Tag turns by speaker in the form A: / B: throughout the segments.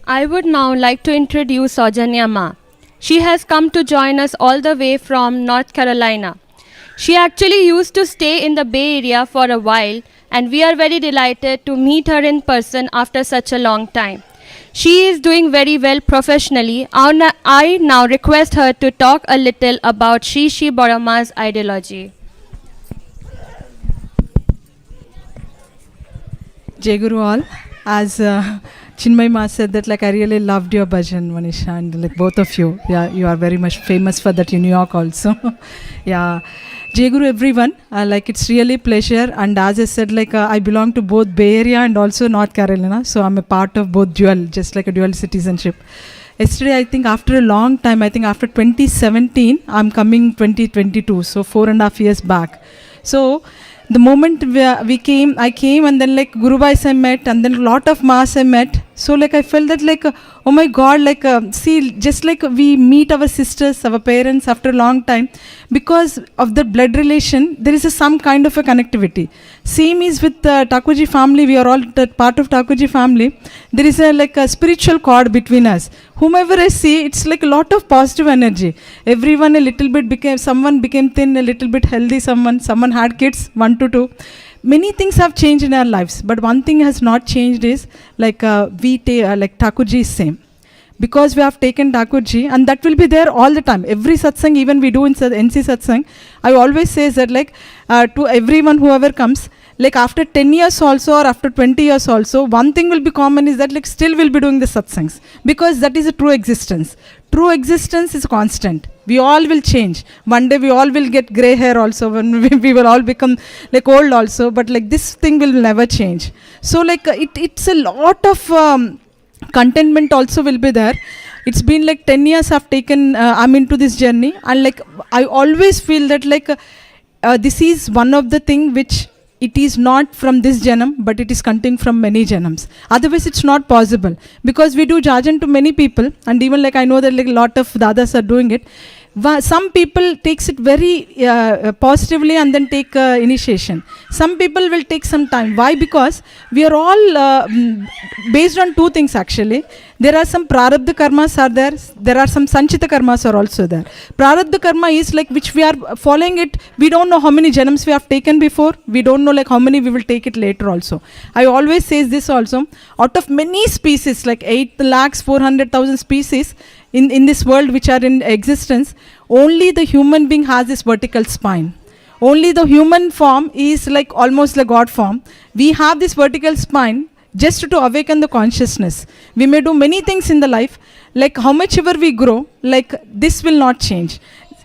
A: I would now like to introduce Sowjanya Ma. She has come to join us all the way from North Carolina. She actually used to stay in the Bay Area for a while, and we are very delighted to meet her in person after such a long time. She is doing very well professionally. I now request her to talk a little about Sri Sri Borama's ideology.
B: Jai Guru all. As Chinmay Ma said that, like, I really loved your bhajan, Manisha, and like both of you. Yeah, you are very much famous for that in New York also. Yeah. Jai Guru everyone. Like, it's really pleasure. And as I said, like, I belong to both Bay Area and also North Carolina. So I'm a part of both dual, just like a dual citizenship. Yesterday, I think after a long time, I think after 2017, I'm coming 2022. So 4.5 years back. So the moment we came, I came, and then like Guru Bhais I met, and then a lot of Maas I met. So like I felt that like, oh my God, like see, just like we meet our sisters, our parents after a long time, because of the blood relation, there is some kind of a connectivity. Same is with the Thakurji family. We are all part of Thakurji family. There is like a spiritual cord between us. Whomever I see, it's like a lot of positive energy. Everyone a little bit became, someone became thin, a little bit healthy, someone had kids, 1 to 2. Many things have changed in our lives, but one thing has not changed is like like Thakurji is same. Because we have taken Thakurji, and that will be there all the time. Every satsang, even we do in NC satsang, I always say that like to everyone whoever comes, like after 10 years also or after 20 years also, one thing will be common is that like still we'll be doing the satsangs, because that is a true existence. True existence is constant. We all will change. One day we all will get grey hair also, when we will all become like old also, but like this thing will never change. So like it's a lot of contentment also will be there. It's been like 10 years I've taken, I'm into this journey, and like I always feel that like this is one of the thing which it is not from this janam, but it is continuing from many janams. Otherwise it's not possible, because we do jajan to many people, and even like I know that like a lot of dadas are doing it. Some people takes it very positively and then take initiation. Some people will take some time. Why? Because we are all based on two things actually. There are some prarabdha karmas are there. There are some sanchita karmas are also there. Prarabdha karma is like which we are following it. We don't know how many janams we have taken before. We don't know like how many we will take it later also. I always say this also. Out of many species, like 8,400,000 species, in this world which are in existence, only the human being has this vertical spine. Only the human form is like almost like God form. We have this vertical spine just to awaken the consciousness. We may do many things in the life, like how much ever we grow, like this will not change.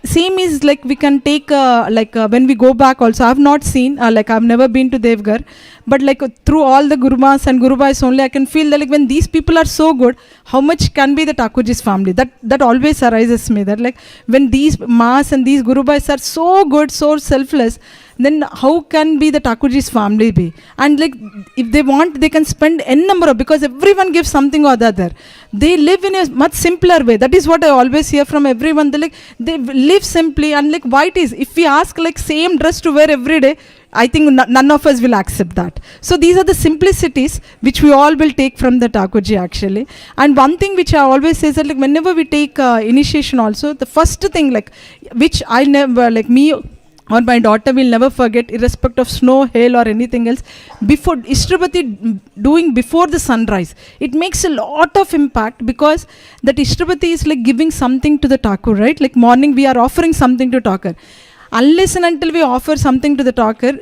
B: Same is like we can take when we go back also, I have not seen, like I have never been to Devgar, but like through all the Gurumas and Guru Bhais only, I can feel that like when these people are so good, how much can be the Thakurji's family. That always arises me, that like when these Maas and these Guru Bhais are so good, so selfless, then how can be the Thakurji's family be? And like if they want, they can spend n number of, because everyone gives something or the other. They live in a much simpler way. That is what I always hear from everyone. They live simply, and like why it is, if we ask like same dress to wear every day, I think none of us will accept that. So these are the simplicities which we all will take from the Thakurji actually. And one thing which I always say is that like whenever we take initiation also, the first thing like which I never, like me or my daughter will never forget, irrespective of snow, hail or anything else, before Ishtrapati doing before the sunrise, it makes a lot of impact, because that Ishtrapati is like giving something to the Thakur, right? Like morning we are offering something to Thakur. Unless and until we offer something to the Thakur,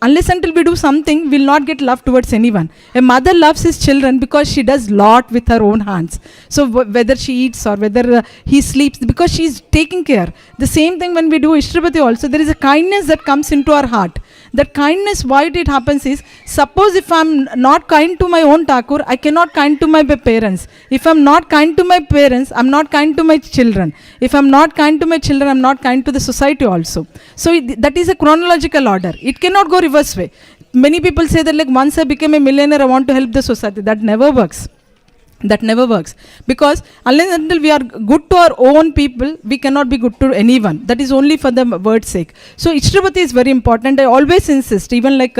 B: unless until we do something, we'll not get love towards anyone. A mother loves his children because she does lot with her own hands. So whether she eats or whether he sleeps, because she's taking care. The same thing when we do Ishtrapati also, there is a kindness that comes into our heart. That kindness, why it happens is, suppose if I'm not kind to my own Thakur, I cannot kind to my parents. If I'm not kind to my parents, I'm not kind to my children. If I'm not kind to my children, I'm not kind to the society also. So that is a chronological order. It cannot go reverse way. Many people say that like once I became a millionaire, I want to help the society. That never works. That never works, because unless until we are good to our own people, we cannot be good to anyone. That is only for the word's sake. So Ishtrapati is very important. I always insist, even like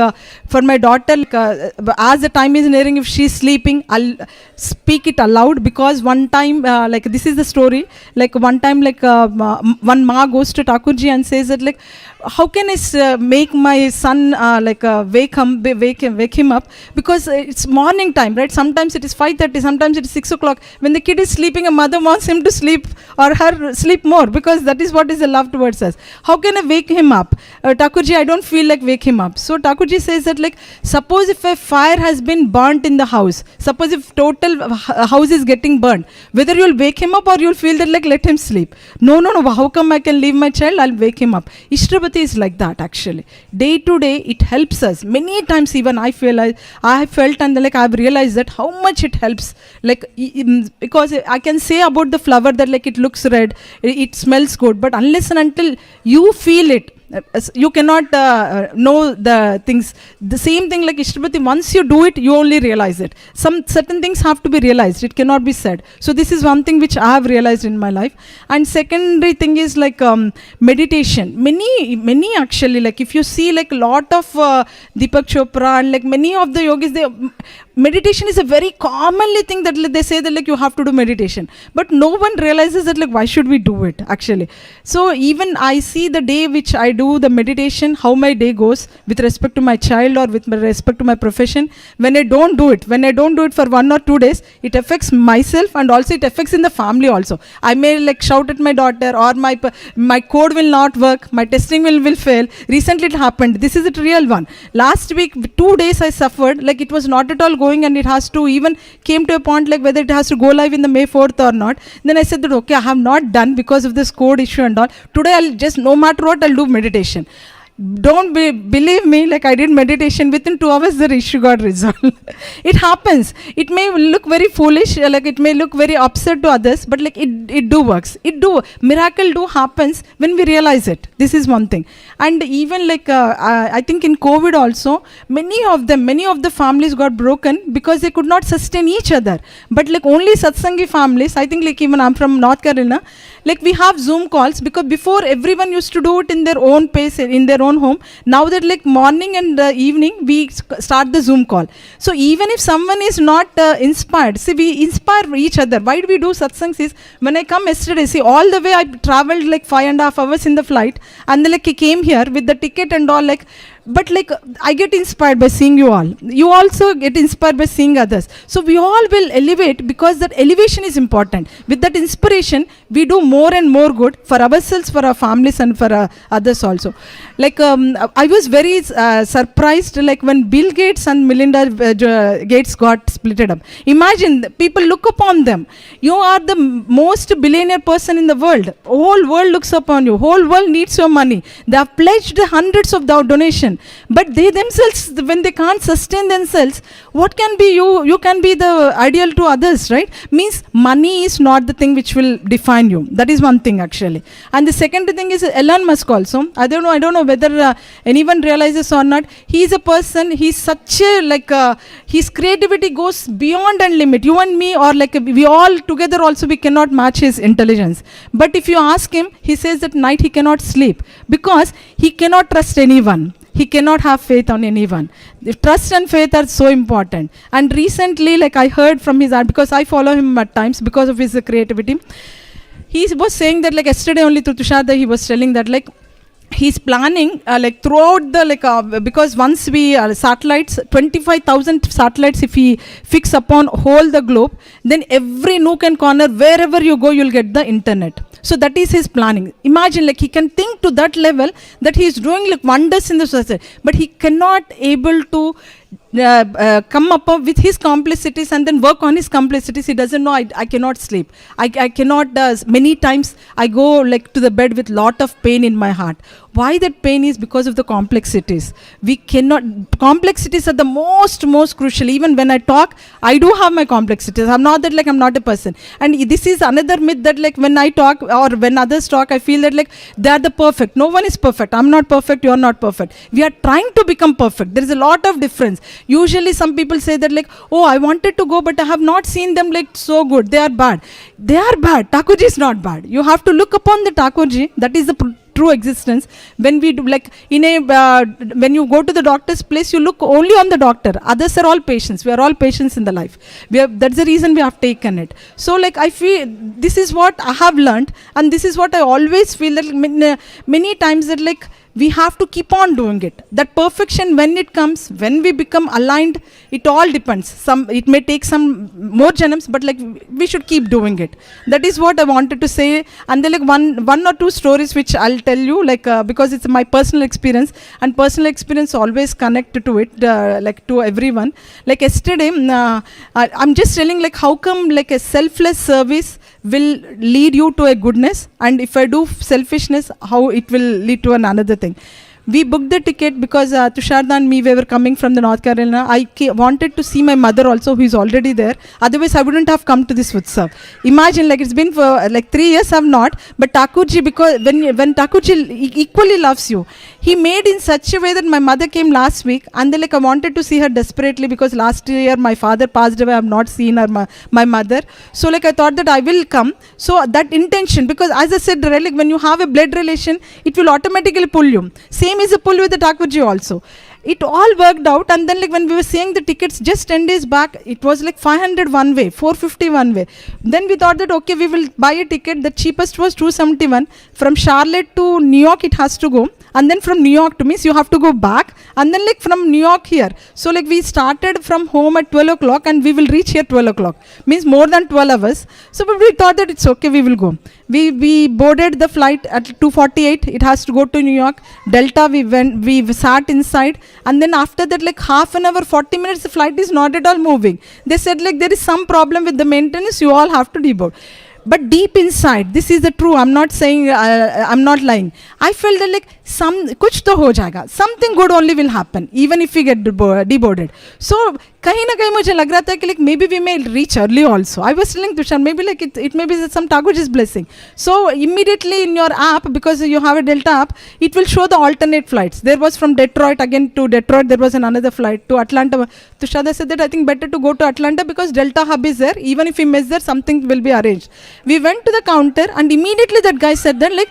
B: for my daughter, like, as the time is nearing, if she is sleeping, I'll speak it aloud, because one time like this is the story, like one time, like one ma goes to Thakurji and says that, like, how can I make my son like wake him up, because it's morning time, right? Sometimes it is 5:30, sometimes it is 6 o'clock. When the kid is sleeping, a mother wants him to sleep or her sleep more, because that is what is the love towards us. How can I wake him up? Thakurji, I don't feel like wake him up. So Thakurji says that, like, suppose if a fire has been burnt in the house, suppose if total house is getting burnt, whether you'll wake him up or you'll feel that, like, let him sleep. No, how come I can leave my child? I'll wake him up. Ishtrapati is like that actually. Day to day, it helps us. Many times even I feel I have felt, and like I've realized that how much it helps. Like, because I can say about the flower that, like, it looks red, it smells good, but unless and until you feel it, you cannot know the things. The same thing like Ishtrapati, once you do it, you only realize it. Some certain things have to be realized, it cannot be said. So this is one thing which I have realized in my life. And secondary thing is like meditation. Many actually, like if you see like a lot of Deepak Chopra and like many of the yogis, meditation is a very commonly thing that they say that, like, you have to do meditation, but no one realizes that, like, why should we do it actually. So even I see the day which I do the meditation, how my day goes with respect to my child or with respect to my profession. When I don't do it for 1 or 2 days, it affects myself, and also it affects in the family also. I may like shout at my daughter, or my code will not work, my testing will fail. Recently it happened. This is a real one. Last week 2 days I suffered, like it was not at all going, and it has to even came to a point like whether it has to go live in the May 4th or not. Then I said that, okay, I have not done because of this code issue and all. Today I'll just, no matter what, I'll do meditation. Don't believe me, like I did meditation, within 2 hours the issue got resolved. It happens. It may look very foolish, like it may look very upset to others, but like it do works. Miracle do happens when we realize it. This is one thing. And even like I think in COVID also, many of the families got broken because they could not sustain each other. But like only satsangi families, I think like even I'm from North Carolina, like we have Zoom calls, because before everyone used to do it in their own pace, in their own home. Now that like morning and evening we start the Zoom call. So even if someone is not inspired, see, we inspire each other. Why do we do satsangs is, when I come yesterday, see, all the way I traveled like 5.5 hours in the flight, and then like I came here with the ticket and all, like, but like I get inspired by seeing you all. You also get inspired by seeing others. So we all will elevate, because that elevation is important. With that inspiration, we do more and more good for ourselves, for our families, and for others also. Like I was very surprised, like when Bill Gates and Melinda Gates got splitted up. Imagine, people look upon them. You are the most billionaire person in the world. Whole world looks upon you. Whole world needs your money. They have pledged hundreds of donation. But they themselves, when they can't sustain themselves, what can be you? You can be the ideal to others, right? Means money is not the thing which will define you. That is one thing actually. And the second thing is Elon Musk also. I don't know whether anyone realizes or not. He is a person. He's such a like his creativity goes beyond and limit. You and me, or like we all together also, we cannot match his intelligence. But if you ask him, he says that night he cannot sleep because he cannot trust anyone. He cannot have faith on anyone. The trust and faith are so important. And recently, like I heard from his art, because I follow him at times because of his creativity. He was saying that, like yesterday only through Tushar, he was telling that, like, he's planning like throughout the like because once we satellites, 25,000 satellites, if he fix upon whole the globe, then every nook and corner, wherever you go, you'll get the internet. So that is his planning. Imagine, like he can think to that level that he is doing like wonders in the society, but he cannot able to come up with his complicities and then work on his complicities. He doesn't know, I cannot sleep. I cannot, many times I go like to the bed with lot of pain in my heart. Why that pain is because of the complexities. We cannot, complexities are the most crucial. Even when I talk, I do have my complexities. I'm not that like I'm not a person. And this is another myth that like when I talk or when others talk, I feel that like they are the perfect. No one is perfect. I'm not perfect, you're not perfect. We are trying to become perfect. There is a lot of difference. Usually some people say that like, oh, I wanted to go, but I have not seen them like so good. They are bad. They are bad. Thakurji is not bad. You have to look upon the Thakurji. That is the true existence. When we do like in a when you go to the doctor's place, you look only on the doctor. Others are all patients. We are all patients in the life. That's the reason we have taken it. So like I feel this is what I have learned, and this is what I always feel that many times that like we have to keep on doing it. That perfection, when it comes, when we become aligned, it all depends. It may take some more janams, but like we should keep doing it. That is what I wanted to say. And then like one or two stories which I'll tell you, like because it's my personal experience, and personal experience always connect to it, like to everyone. Like yesterday, I'm just telling like how come like a selfless service will lead you to a goodness, and if I do selfishness, how it will lead to another thing. We booked the ticket because Tusharda and me, we were coming from the North Carolina. I wanted to see my mother also, who is already there. Otherwise, I wouldn't have come to this Utsav. Imagine, like it's been for like 3 years, I've not. But Thakurji, because when Thakurji equally loves you, he made in such a way that my mother came last week, and then like I wanted to see her desperately because last year my father passed away. I have not seen her, my mother. So like I thought that I will come. So that intention, because as I said, like when you have a blood relation, it will automatically pull you. Same is a pull with the Thakurji also. It all worked out, and then like when we were seeing the tickets just 10 days back, it was like 500 one way, 450 one way. Then we thought that okay, we will buy a ticket. The cheapest was 271. From Charlotte to New York it has to go, and then from New York to means you have to go back, and then like from New York here. So like we started from home at 12 o'clock and we will reach here 12 o'clock. Means more than 12 hours. So but we thought that it's okay, we will go. We boarded the flight at 2:48. It has to go to New York. Delta, we sat inside, and then after that like half an hour, 40 minutes, the flight is not at all moving. They said like there is some problem with the maintenance, you all have to deboard. But deep inside, this is the true, I'm not saying, I'm not lying. I felt that like kuch to ho jayega, something good only will happen, even if we get deboarded. So, kahin na kahin mujhe lag raha tha ki like maybe we may reach early also. I was telling Tushar, maybe like it may be some Thakurji's blessing. So, immediately in your app, because you have a Delta app, it will show the alternate flights. There was from Detroit, again to Detroit, there was another flight to Atlanta. Tushar said that I think better to go to Atlanta because Delta hub is there. Even if we miss there, something will be arranged. We went to the counter, and immediately that guy said that like,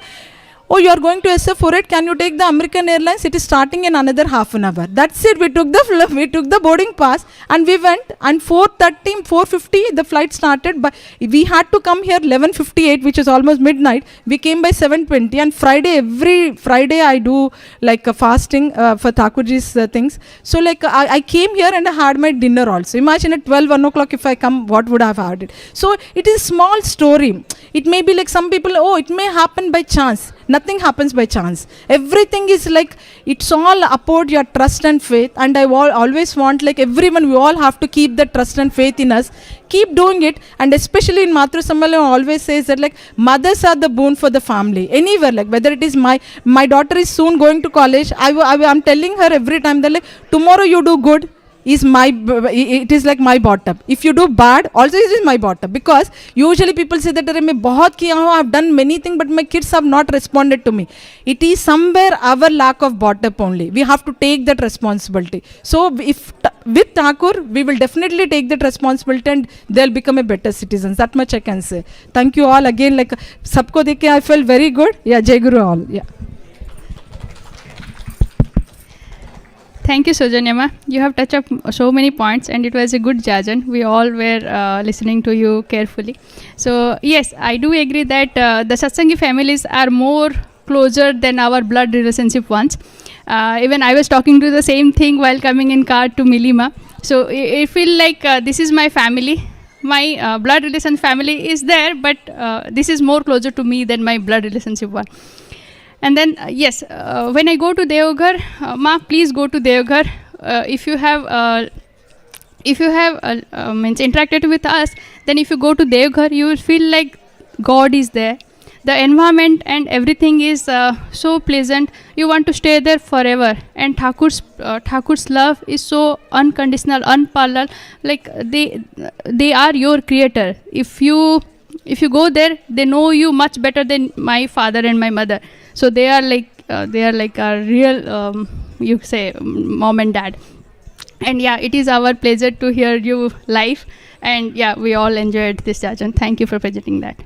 B: oh, you are going to SF48, can you take the American Airlines? It is starting in another half an hour. That's it. We took the boarding pass, and we went, and 4:30, 4:50 the flight started, but we had to come here 11:58, which is almost midnight. We came by 7:20, and every Friday I do like a fasting for Thakurji's things. So like I came here and I had my dinner also. Imagine at 12, 1 o'clock if I come, what would I have had it? So it is small story. It may be like some people, oh, it may happen by chance. Nothing happens by chance. Everything is like, it's all about your trust and faith. And I always want like everyone, we all have to keep that trust and faith in us. Keep doing it. And especially in Matru Sammalanam always says that like mothers are the boon for the family. Anywhere, like whether it is my daughter is soon going to college. I'm telling her every time that like tomorrow you do good, it is like my bottom. If you do bad, also it is my bottom. Because usually people say that I have done many things, but my kids have not responded to me. It is somewhere our lack of bottom only. We have to take that responsibility. So if with Thakur, we will definitely take that responsibility, and they'll become a better citizens. That much I can say. Thank you all again. Like sabko dekhe, I felt very good. Yeah, Jai Guru all. Yeah.
C: Thank you, Sowjanya ma. You have touched up so many points, and it was a good jajan. We all were listening to you carefully. So yes, I do agree that the Satsangi families are more closer than our blood relationship ones. Even I was talking to the same thing while coming in car to Milima. So I feel like this is my family. My blood relation family is there, but this is more closer to me than my blood relationship one. And then yes, when I go to Deoghar, ma, please go to Deoghar. If you have interacted with us, then if you go to Deoghar, you will feel like God is there. The environment and everything is so pleasant. You want to stay there forever. And Thakur's love is so unconditional, unparalleled. Like they are your creator. If you go there, they know you much better than my father and my mother. So they are like a real you say mom and dad. And yeah, it is our pleasure to hear you live. And yeah, we all enjoyed this, Jajan. Thank you for presenting that.